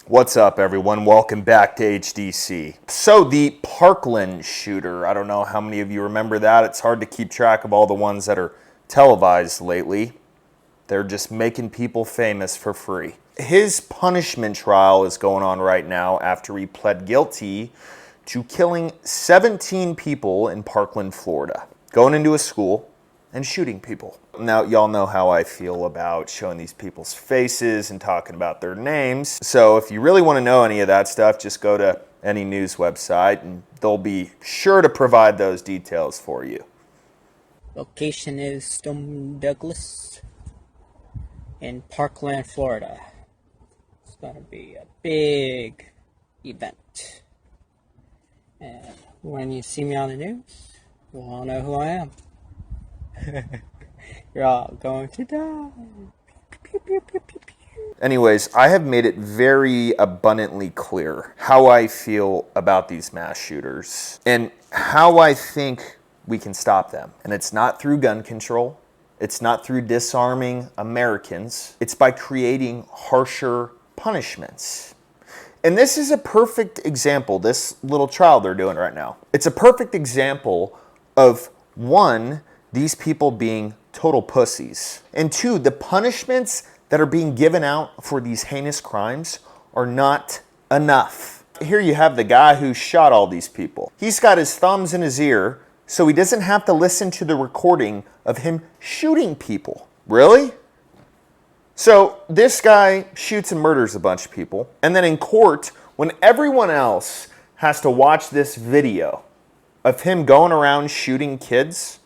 What's up, everyone? Welcome back to HDC. So the Parkland shooter, I don't know how many of you remember that. It's hard to keep track of all the ones that are televised lately. They're just making people famous for free. His punishment trial is going on right now after he pled guilty to killing 17 people in Parkland, Florida, going into a school and shooting people. Now, y'all know how I feel about showing these people's faces and talking about their names. So if you really want to know any of that stuff, just go to any news website and they'll be sure to provide those details for you. Location is Stone Douglas in Parkland, Florida. It's going to be a big event. And when you see me on the news, you'll all know who I am. You're all going to die. Pew, pew, pew, pew, pew. Anyways, I have made it very abundantly clear how I feel about these mass shooters and how I think we can stop them. And it's not through gun control. It's not through disarming Americans. It's by creating harsher punishments. And this is a perfect example, this little trial they're doing right now. It's a perfect example of, one, these people being total pussies. And two, the punishments that are being given out for these heinous crimes are not enough. Here you have the guy who shot all these people. He's got his thumbs in his ear, so he doesn't have to listen to the recording of him shooting people. Really? So this guy shoots and murders a bunch of people, and then in court, when everyone else has to watch this video of him going around shooting kids,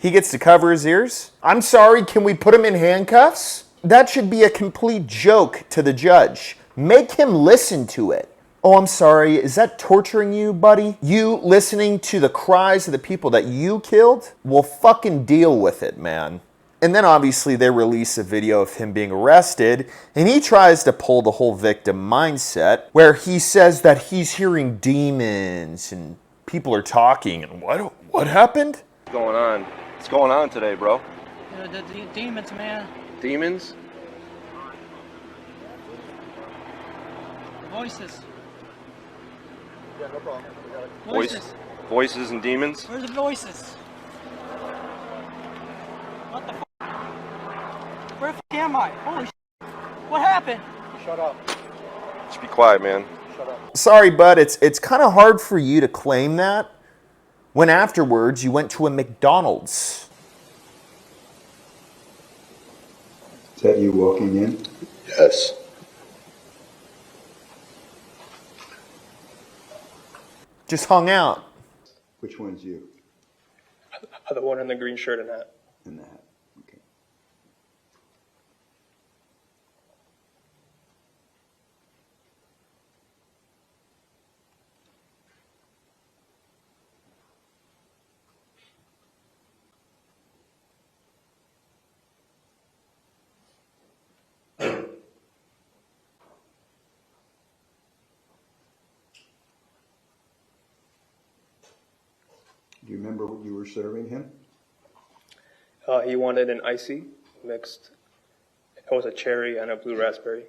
he gets to cover his ears? I'm sorry, can we put him in handcuffs? That should be a complete joke to the judge. Make him listen to it. Oh, I'm sorry, is that torturing you, buddy? You listening to the cries of the people that you killed? Well, fucking deal with it, man. And then obviously they release a video of him being arrested, and he tries to pull the whole victim mindset, where he says that he's hearing demons and people are talking, and what happened? What's going on? What's going on today, bro? The demons, man. Demons? Voices. Yeah, no problem. Voices and demons? Where's the voices? What the f***? Where the f*** am I? Holy shit. What happened? Shut up. Just be quiet, man. Shut up. Sorry, bud, it's kind of hard for you to claim that when afterwards you went to a McDonald's. Is that you walking in? Yes. Just hung out. Which one's you? The one in the green shirt and hat. In the hat. Okay. Do you remember what you were serving him? He wanted an icy mixed. It was a cherry and a blue raspberry.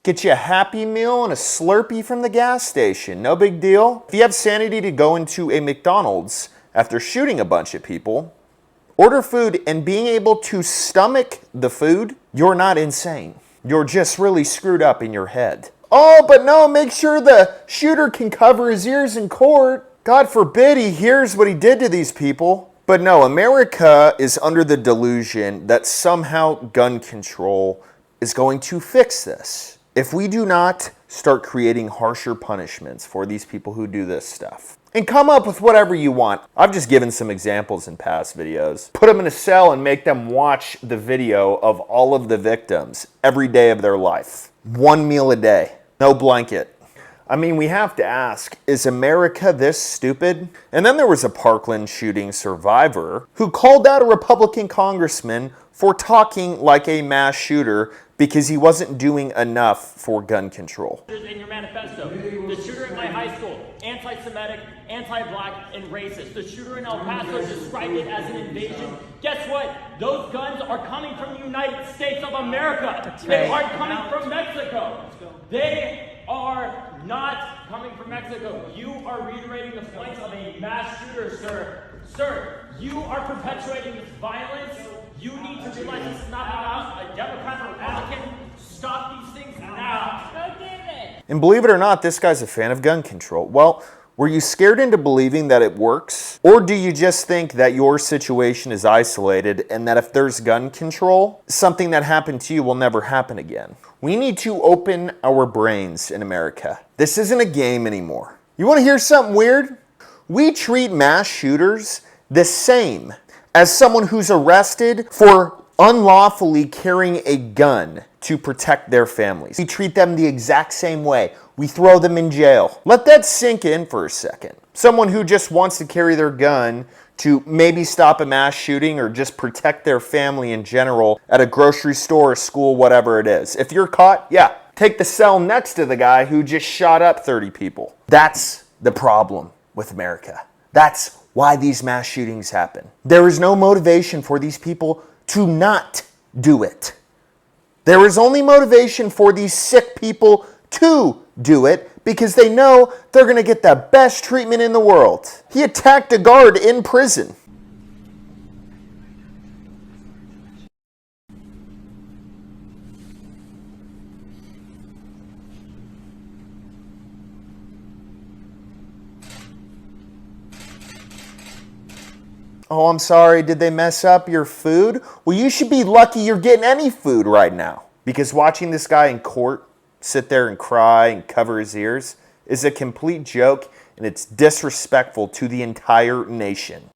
Get you a Happy Meal and a Slurpee from the gas station. No big deal. If you have sanity to go into a McDonald's after shooting a bunch of people, order food and being able to stomach the food, you're not insane. You're just really screwed up in your head. Oh, but no, make sure the shooter can cover his ears in court. God forbid he hears what he did to these people. But no, America is under the delusion that somehow gun control is going to fix this. If we do not start creating harsher punishments for these people who do this stuff, and come up with whatever you want. I've just given some examples in past videos. Put them in a cell and make them watch the video of all of the victims every day of their life. 1 meal a day. No blanket. I mean, we have to ask, is America this stupid? And then there was a Parkland shooting survivor who called out a Republican congressman for talking like a mass shooter because he wasn't doing enough for gun control. In your manifesto, the shooter in my high school, anti-Semitic, anti-black, and racist. The shooter in El Paso described it as an invasion. Guess what? Those guns are coming from the United States of America. They aren't coming from Mexico. They are not coming from Mexico. You are reiterating the flights of a mass shooter, sir. Sir, you are perpetuating this violence. You need to realize this is not about a Democrat or Republican. Stop these things now. Go David. And believe it or not, this guy's a fan of gun control. Well, were you scared into believing that it works? Or do you just think that your situation is isolated and that if there's gun control, something that happened to you will never happen again? We need to open our brains in America. This isn't a game anymore. You want to hear something weird? We treat mass shooters the same as someone who's arrested for unlawfully carrying a gun to protect their families. We treat them the exact same way. We throw them in jail. Let that sink in for a second. Someone who just wants to carry their gun to maybe stop a mass shooting or just protect their family in general at a grocery store, school, whatever it is. If you're caught, yeah, take the cell next to the guy who just shot up 30 people. That's the problem with America. That's why these mass shootings happen. There is no motivation for these people to not do it. There is only motivation for these sick people to do it because they know they're going to get the best treatment in the world. He attacked a guard in prison. Oh, I'm sorry, did they mess up your food? Well, you should be lucky you're getting any food right now. Because watching this guy in court sit there and cry and cover his ears is a complete joke, and it's disrespectful to the entire nation.